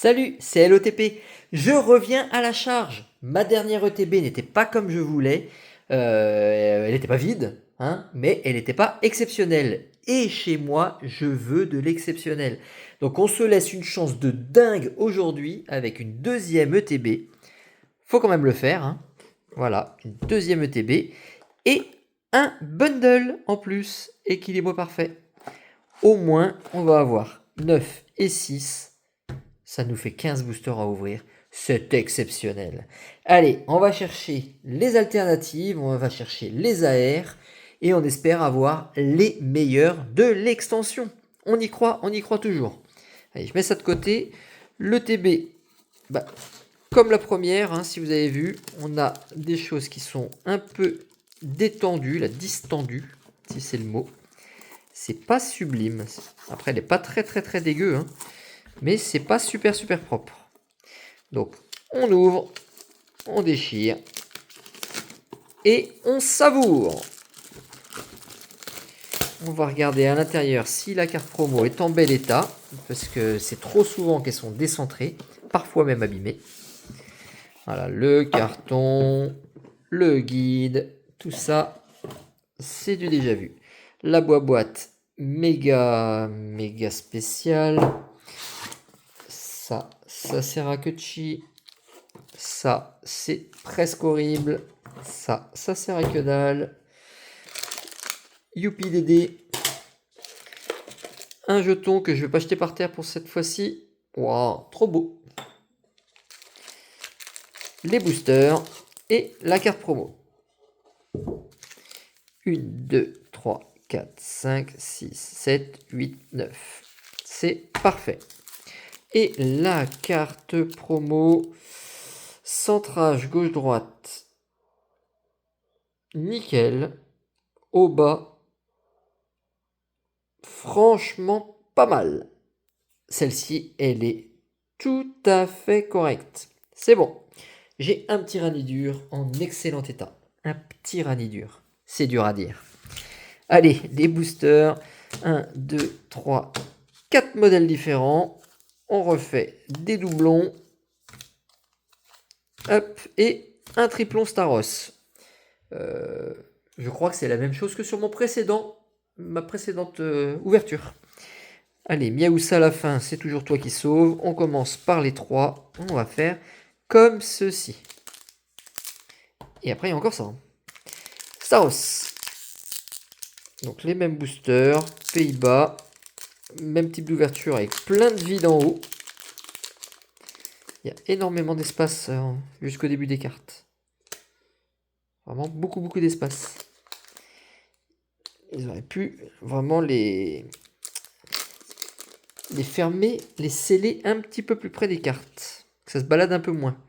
Salut, c'est LOTP. Je reviens à la charge. Ma dernière ETB n'était pas comme je voulais. Elle n'était pas vide, hein, mais elle n'était pas exceptionnelle. Et chez moi, je veux de l'exceptionnel. Donc on se laisse une chance de dingue aujourd'hui avec une deuxième ETB. Faut quand même le faire, hein. Voilà, une deuxième ETB. Et un bundle en plus. Équilibre parfait. Au moins, on va avoir 9 et 6. Ça nous fait 15 boosters à ouvrir. C'est exceptionnel. Allez, on va chercher les alternatives, on va chercher les AR et on espère avoir les meilleurs de l'extension. On y croit toujours. Allez, je mets ça de côté. Le TB, bah, comme la première, hein, si vous avez vu, on a des choses qui sont un peu détendues, la distendues, si c'est le mot. C'est pas sublime. Après, elle n'est pas très dégueu, hein, mais c'est pas super propre. Donc, on ouvre, on déchire et on savoure. On va regarder à l'intérieur si la carte promo est en bel état, parce que c'est trop souvent qu'elles sont décentrées, parfois même abîmées. Voilà, le carton, le guide, tout ça, c'est du déjà vu. La boîte méga spéciale. Ça sert à que de chi. Ça, c'est presque horrible. Ça sert à que dalle. Youpi Dédé. Un jeton que je vais pas jeter par terre pour cette fois-ci. Waouh, trop beau. Les boosters et la carte promo. 1, 2, 3, 4, 5, 6, 7, 8, 9. C'est parfait. Et la carte promo, centrage gauche-droite, nickel. Au bas, franchement pas mal. Celle-ci, elle est tout à fait correcte. C'est bon. J'ai un petit ranidur en excellent état. Un petit ranidur. C'est dur à dire. Allez, les boosters. 1, 2, 3, 4 modèles différents. On refait des doublons. Hop, et un triplon Staros. Je crois que c'est la même chose que sur ma précédente ouverture. Allez, Miaoussa à la fin, c'est toujours toi qui sauves. On commence par les 3. On va faire comme ceci. Et après, il y a encore ça. Staros. Donc les mêmes boosters, Pays-Bas. Même type d'ouverture avec plein de vide en haut. Il y a énormément d'espace jusqu'au début des cartes. Vraiment beaucoup d'espace. Ils auraient pu vraiment les fermer, les sceller un petit peu plus près des cartes. Que ça se balade un peu moins.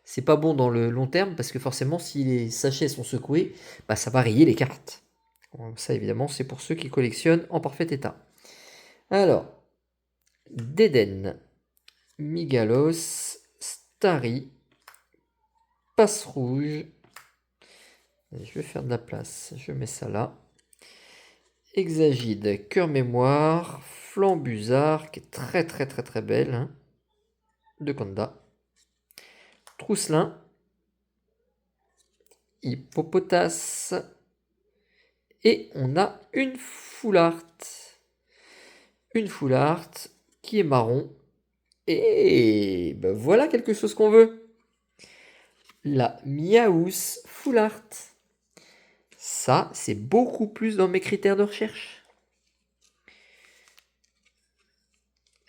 C'est pas bon dans le long terme parce que forcément si les sachets sont secoués, bah, ça va rayer les cartes. Ça évidemment c'est pour ceux qui collectionnent en parfait état. Alors, Deden, Migalos, Starry, Passe Rouge. Je vais faire de la place, je mets ça là. Hexagide, Cœur Mémoire, Flambuzard, qui est très belle, hein, de Kanda. Trousselin, Hippopotas, et on a une Full Art. Une Full Art qui est marron. Et ben voilà quelque chose qu'on veut. La Miaouss Full Art. Ça, c'est beaucoup plus dans mes critères de recherche.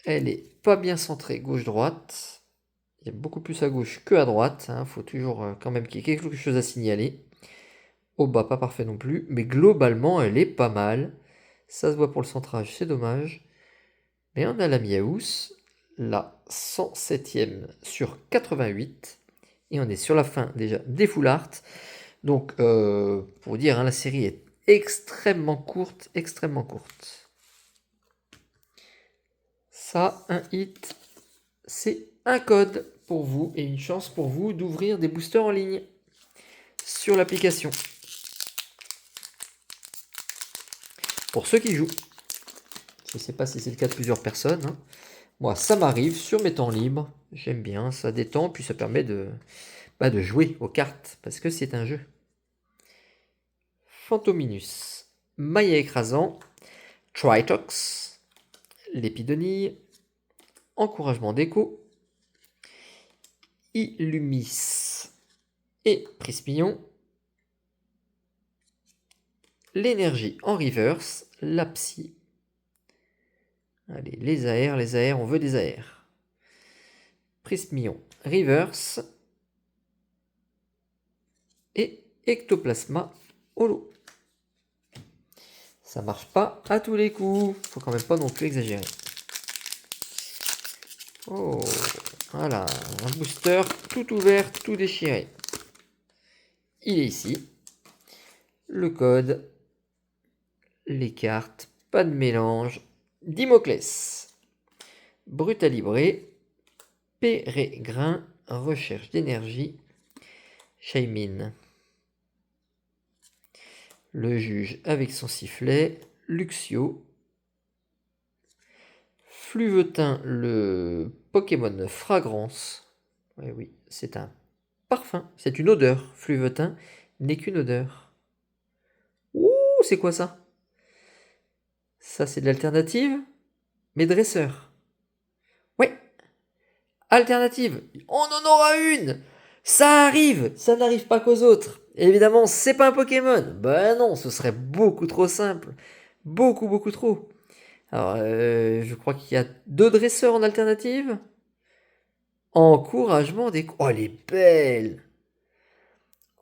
Elle est pas bien centrée gauche-droite. Il y a beaucoup plus à gauche que à droite. Il faut toujours quand même qu'il y ait quelque chose à signaler. Au bas, pas parfait non plus. Mais globalement, elle est pas mal. Ça se voit pour le centrage, c'est dommage. Mais on a la Miaouss, la 107e sur 88. Et on est sur la fin déjà des Full Art. Donc, pour dire, hein, la série est extrêmement courte. Ça, un hit, c'est un code pour vous et une chance pour vous d'ouvrir des boosters en ligne sur l'application. Pour ceux qui jouent. Je ne sais pas si c'est le cas de plusieurs personnes, hein, Moi, ça m'arrive sur mes temps libres. J'aime bien, ça détend, puis ça permet de jouer aux cartes, parce que c'est un jeu. Fantominus, maillet écrasant, Tritox, Lépidonille, encouragement d'écho, Illumis et Prismillon, l'énergie en reverse, la psy. Allez, les AR, on veut des AR. Prismillon, reverse et Ectoplasma holo. Ça marche pas à tous les coups, faut quand même pas non plus exagérer. Oh, voilà, un booster tout ouvert, tout déchiré. Il est ici. Le code, les cartes, pas de mélange. Dimoclès, Brutalibré, Pérégrin, recherche d'énergie, Shaymin. Le juge avec son sifflet, Luxio, Fluvetin, le Pokémon Fragrance. Oui, oui, c'est un parfum, c'est une odeur. Fluvetin n'est qu'une odeur. Ouh, c'est quoi ça? Ça, c'est de l'alternative, mais dresseur. Ouais, alternative. On en aura une. Ça arrive, ça n'arrive pas qu'aux autres. Évidemment, c'est pas un Pokémon. Ben non, ce serait beaucoup trop simple. Beaucoup, beaucoup trop. Alors, je crois qu'il y a 2 dresseurs en alternative. Encouragement d'écho. Oh, elle est belle.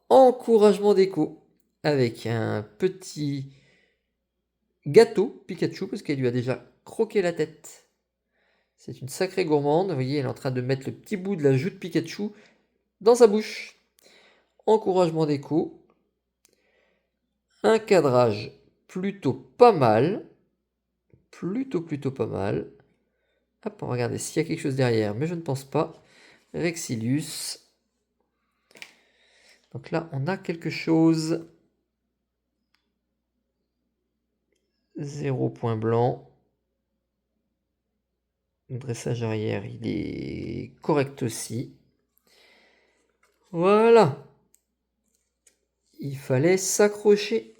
Encouragement d'écho. Avec un petit gâteau Pikachu, parce qu'elle lui a déjà croqué la tête. C'est une sacrée gourmande. Vous voyez, elle est en train de mettre le petit bout de la joue de Pikachu dans sa bouche. Encouragement d'écho. Un cadrage plutôt pas mal. Plutôt pas mal. Hop, on va regarder s'il y a quelque chose derrière, mais je ne pense pas. Rexilius. Donc là, on a quelque chose. 0 point blanc. Le dressage arrière, il est correct aussi. Voilà. Il fallait s'accrocher.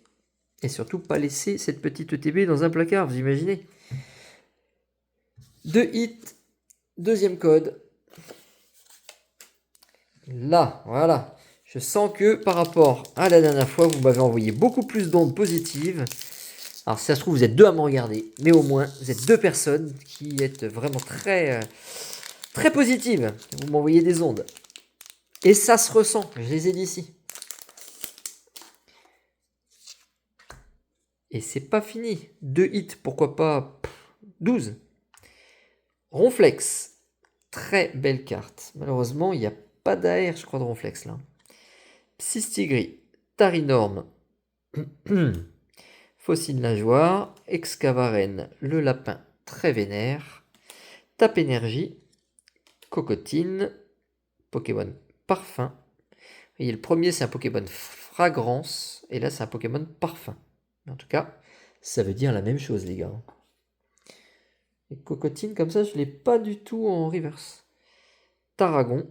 Et surtout pas laisser cette petite ETB dans un placard, vous imaginez. 2 hits. Deuxième code. Là, voilà. Je sens que par rapport à la dernière fois, vous m'avez envoyé beaucoup plus d'ondes positives. Alors si ça se trouve, vous êtes 2 à me regarder. Mais au moins, vous êtes 2 personnes qui êtes vraiment très, très positives. Vous m'envoyez des ondes. Et ça se ressent, je les ai dit ici. Et c'est pas fini. 2 hits, pourquoi pas 12. Ronflex. Très belle carte. Malheureusement, il n'y a pas d'AR, je crois, de Ronflex là. Psystigris. Tarinorme. Fossile nageoire. Excavaren. Le lapin très vénère. Tape énergie. Cocotine. Pokémon parfum. Vous voyez, le premier, c'est un Pokémon fragrance. Et là, c'est un Pokémon parfum. En tout cas, ça veut dire la même chose, les gars. Et Cocotine, comme ça, je ne l'ai pas du tout en reverse. Tarragon.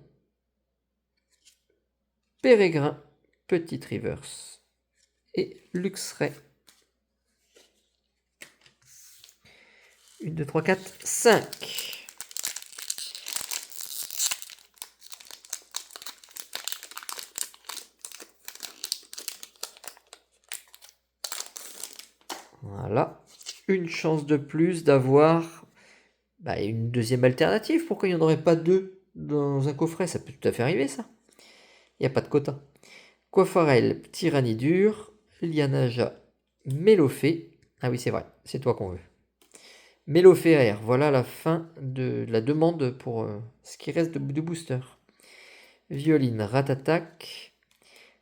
Pérégrin. Petite reverse. Et Luxray. 1, 2, 3, 4, 5. Voilà. Une chance de plus d'avoir une deuxième alternative. Pourquoi il n'y en aurait pas 2 dans un coffret? Ça peut tout à fait arriver, ça. Il n'y a pas de quota. Coifarel, Tyrannidure, Lianaja, Mélophée. Ah oui, c'est vrai, c'est toi qu'on veut. Mélophée AR, voilà la fin de la demande pour ce qui reste de booster. Violine, Ratatac,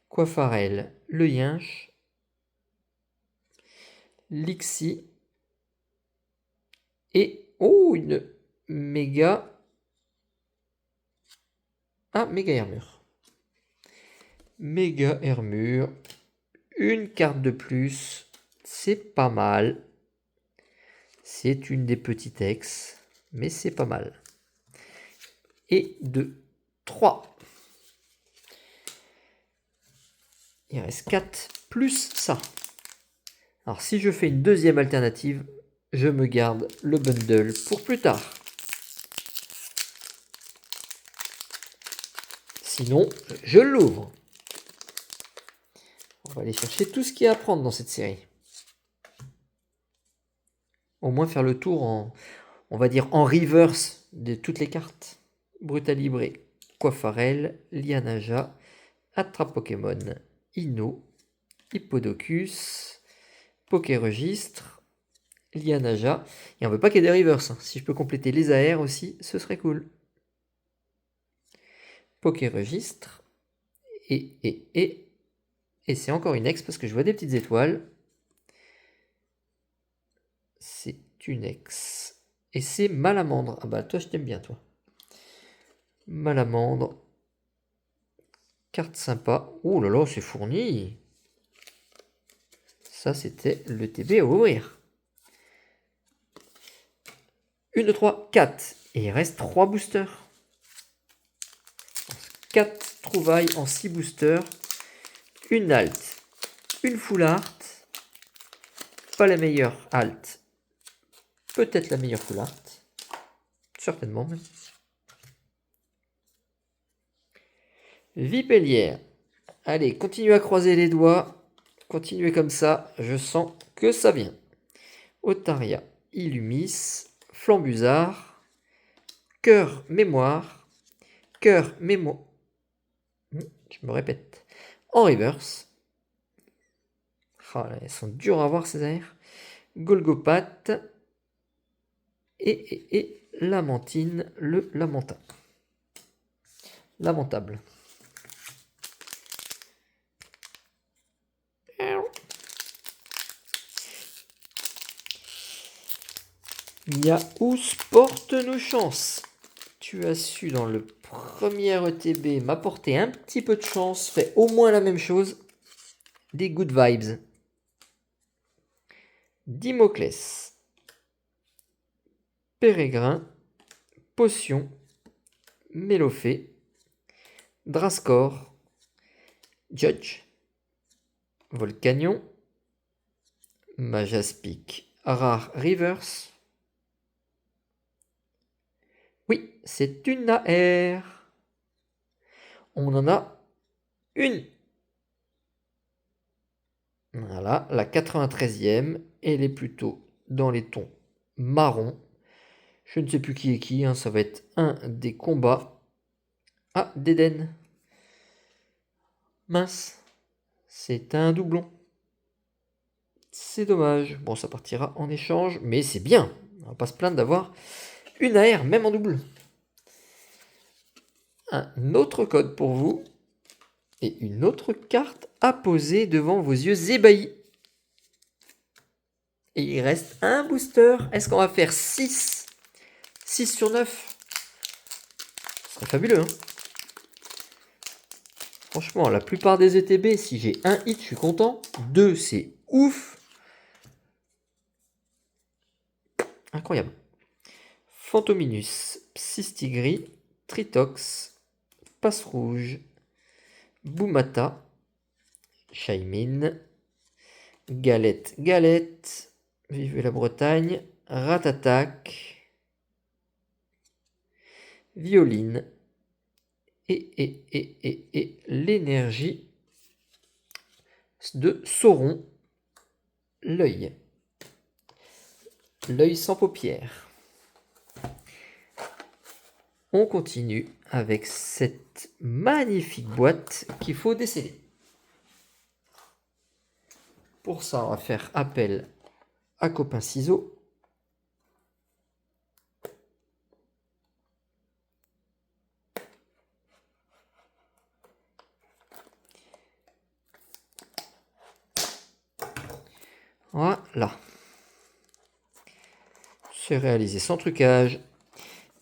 Coifarel, Le Yinche, Lixi, et une méga. Ah, méga Hermure. Méga Hermure. Une carte de plus. C'est pas mal. C'est une des petites ex. mais c'est pas mal. Et 2, 3. Il reste 4 plus ça. Alors si je fais une deuxième alternative, je me garde le bundle pour plus tard. Sinon, je l'ouvre. On va aller chercher tout ce qu'il y a à prendre dans cette série. Au moins faire le tour en, on va dire, en reverse de toutes les cartes. Brutalibre, Coiffarel, Lianaja, Attrape Pokémon, Ino, Hippodocus, Pokéregistre, Lianaja. Et on veut pas qu'il y ait des reverse. Si je peux compléter les AR aussi, ce serait cool. Pokéregistre. Et c'est encore une ex parce que je vois des petites étoiles. C'est une ex. Et c'est Malamandre. Ah bah toi je t'aime bien toi. Malamandre. Carte sympa. Oh là là, c'est fourni. Ça c'était le TB à ouvrir. 1, 2, 3, 4. Et il reste 3 boosters. 4 trouvailles en 6 boosters. Une alt. Une full art. Pas la meilleure alt. Peut-être la meilleure full art. Certainement même. Vipellière. Allez, continuez à croiser les doigts. Continuez comme ça. Je sens que ça vient. Otaria. Illumis. Flambusard. Cœur mémoire. Cœur mémo. Je me répète. En reverse. Oh, elles sont dures à voir ces AR. Golgopath. Et Lamentine, le lamentable. Lamentable. Yaous porte nos chances. Tu as su dans le premier ETB m'apporter un petit peu de chance. Fais au moins la même chose. Des good vibes. Dimoclès. Pérégrin. Potion. Mélophée. Drascore. Judge. Volcanion. Majaspic. Rare Reverse. Oui, c'est une AR. On en a une. Voilà, la 93e. Elle est plutôt dans les tons marron. Je ne sais plus qui est qui. Hein, ça va être un des combats. Ah, d'Eden. Mince. C'est un doublon. C'est dommage. Bon, ça partira en échange. Mais c'est bien. On va pas se plaindre d'avoir une AR, même en double. Un autre code pour vous. Et une autre carte à poser devant vos yeux ébahis. Et il reste un booster. Est-ce qu'on va faire 6 sur 9? Ce serait fabuleux. Hein, franchement, la plupart des ETB, si j'ai un hit, je suis content. 2, c'est ouf. Incroyable. Fantominus, Psystigris, Tritox, Passe Rouge, Boumata, Shaymin, Galette, Galette, Vive la Bretagne, Ratatac, Violine, et l'énergie de Sauron, l'œil. L'œil sans paupières. On continue avec cette magnifique boîte qu'il faut déceler. Pour ça, on va faire appel à Copain Ciseaux. Voilà. C'est réalisé sans trucage.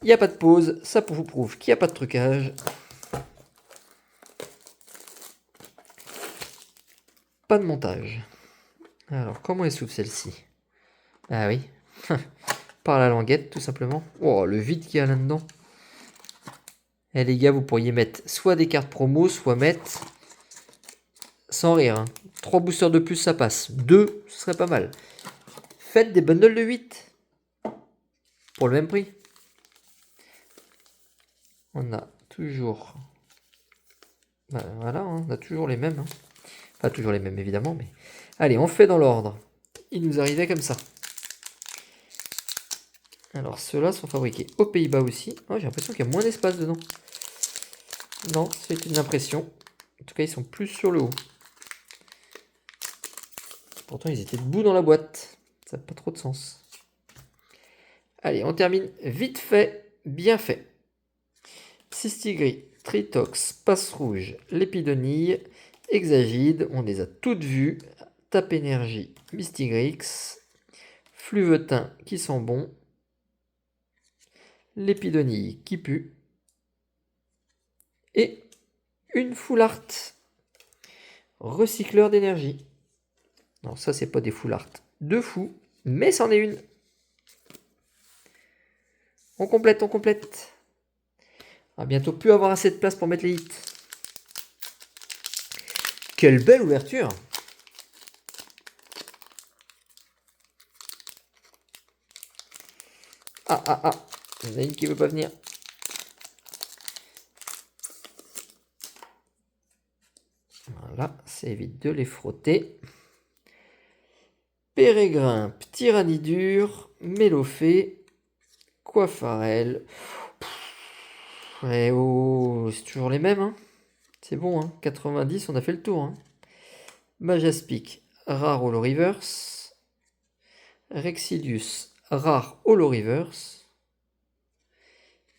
Il n'y a pas de pause. Ça vous prouve qu'il n'y a pas de trucage. Pas de montage. Alors, comment elle s'ouvre celle-ci? Ah oui. par la languette, tout simplement. Oh, le vide qu'il y a là-dedans. Eh les gars, vous pourriez mettre soit des cartes promo, soit mettre... Sans rire, hein. 3 boosters de plus, ça passe. 2, ce serait pas mal. Faites des bundles de 8. Pour le même prix. On a toujours... Bah, voilà, hein, on a toujours les mêmes. Hein. Pas toujours les mêmes, évidemment, mais... Allez, on fait dans l'ordre. Il nous arrivait comme ça. Alors, ceux-là sont fabriqués aux Pays-Bas aussi. Oh, j'ai l'impression qu'il y a moins d'espace dedans. Non, c'est une impression. En tout cas, ils sont plus sur le haut. Pourtant, ils étaient debout dans la boîte. Ça n'a pas trop de sens. Allez, on termine vite fait, bien fait. Cistigris, Tritox, Passe Rouge, Lépidonille, Hexagide, on les a toutes vues. Tape Énergie, Mystigrix, Fluvetin qui sent bon, Lépidonille qui pue, et une Full Art, Recycleur d'énergie. Non, ça c'est pas des Full Art de fou, mais c'en est une. On complète, on complète. On va bientôt plus avoir assez de place pour mettre les hits. Quelle belle ouverture! Ah, il y en a une qui veut pas venir. Voilà, ça évite de les frotter. Pérégrin, Tyrannidure, Mélophée, Coiffarel. Ouais, oh, c'est toujours les mêmes, hein. C'est bon, hein. 90, on a fait le tour. Hein. Majaspic, Rare Holo Reverse. Rexidius, Rare Holo Reverse.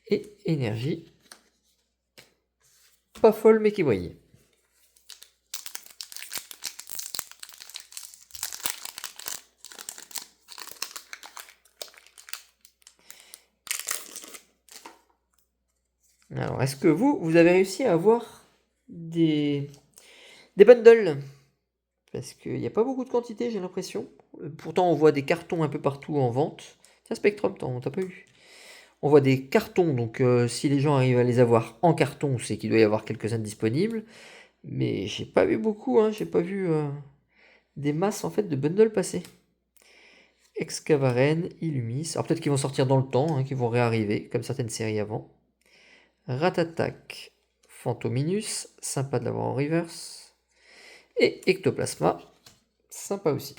Et Énergie. Pas folle, mais qui brille. Alors, est-ce que vous avez réussi à avoir des bundles? Parce qu'il n'y a pas beaucoup de quantité, j'ai l'impression. Pourtant, on voit des cartons un peu partout en vente. Tiens, Spectrum, t'as pas eu? On voit des cartons, donc si les gens arrivent à les avoir en carton, c'est qu'il doit y avoir quelques-uns disponibles. Mais j'ai pas vu beaucoup, hein. J'ai pas vu des masses en fait de bundles passer. Excavaren, Illumis. Alors peut-être qu'ils vont sortir dans le temps, hein, qu'ils vont réarriver, comme certaines séries avant. Ratatak, Phantominus, sympa de l'avoir en reverse. Et Ectoplasma, sympa aussi.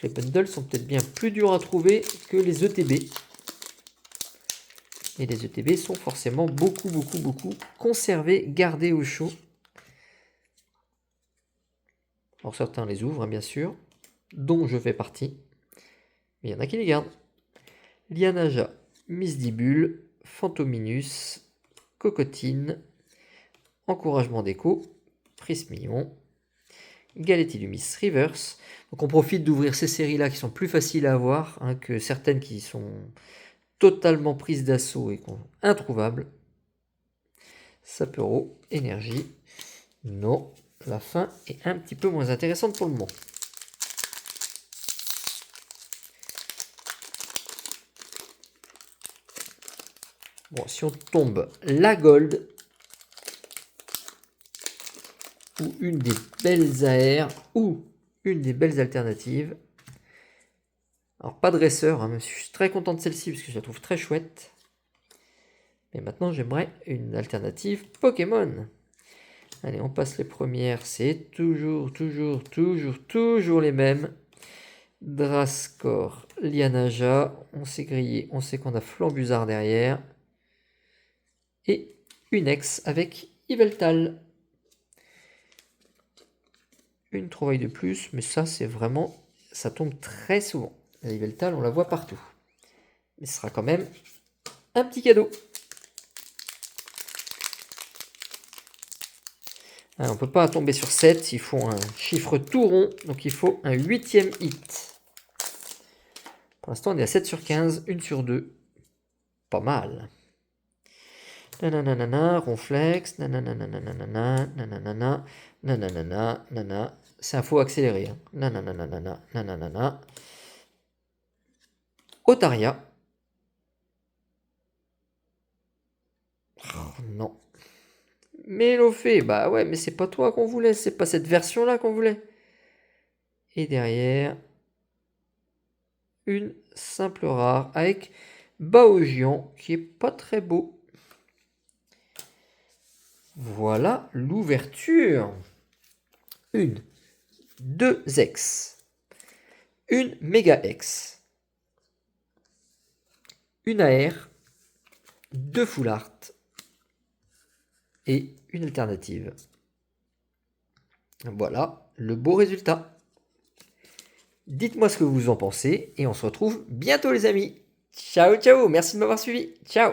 Les bundles sont peut-être bien plus durs à trouver que les ETB. Et les ETB sont forcément beaucoup conservés, gardés au chaud. Alors certains les ouvrent, hein, bien sûr, dont je fais partie. Mais il y en a qui les gardent. Lianaja, Misdibule, Phantominus, Cocotine, Encouragement d'écho, Prismillon, Galetilumis Reverse. Donc on profite d'ouvrir ces séries-là qui sont plus faciles à avoir, hein, que certaines qui sont totalement prises d'assaut et introuvables. Sapero, Énergie. Non, la fin est un petit peu moins intéressante pour le moment. Bon, si on tombe la gold, ou une des belles AR, ou une des belles alternatives. Alors pas de dresseur, hein, je suis très content de celle-ci parce que je la trouve très chouette. Mais maintenant j'aimerais une alternative Pokémon. Allez, on passe les premières, c'est toujours les mêmes. Drascore, Lianaja, on s'est grillé, on sait qu'on a Flambuzard derrière. Et une ex avec Yveltal. Une trouvaille de plus, mais ça c'est vraiment, ça tombe très souvent. La Yveltal, on la voit partout. Mais ce sera quand même un petit cadeau. Alors, on ne peut pas tomber sur 7, il faut un chiffre tout rond, donc il faut un 8e hit. Pour l'instant, on est à 7 sur 15, 1 sur 2. Pas mal. Nanana, Ronflex, nanana, nanana, nanana, nanana, nanana, c'est un faux accéléré. Hein. Nananana, nananana. Otaria. Oh, non. Mélofée, bah ouais, mais c'est pas toi qu'on voulait, c'est pas cette version-là qu'on voulait. Et derrière, une simple rare avec Baojian qui est pas très beau. Voilà l'ouverture. Une, deux X, une méga X, une AR, deux full art et une alternative. Voilà le beau résultat. Dites-moi ce que vous en pensez et on se retrouve bientôt les amis. Ciao ciao, merci de m'avoir suivi. Ciao.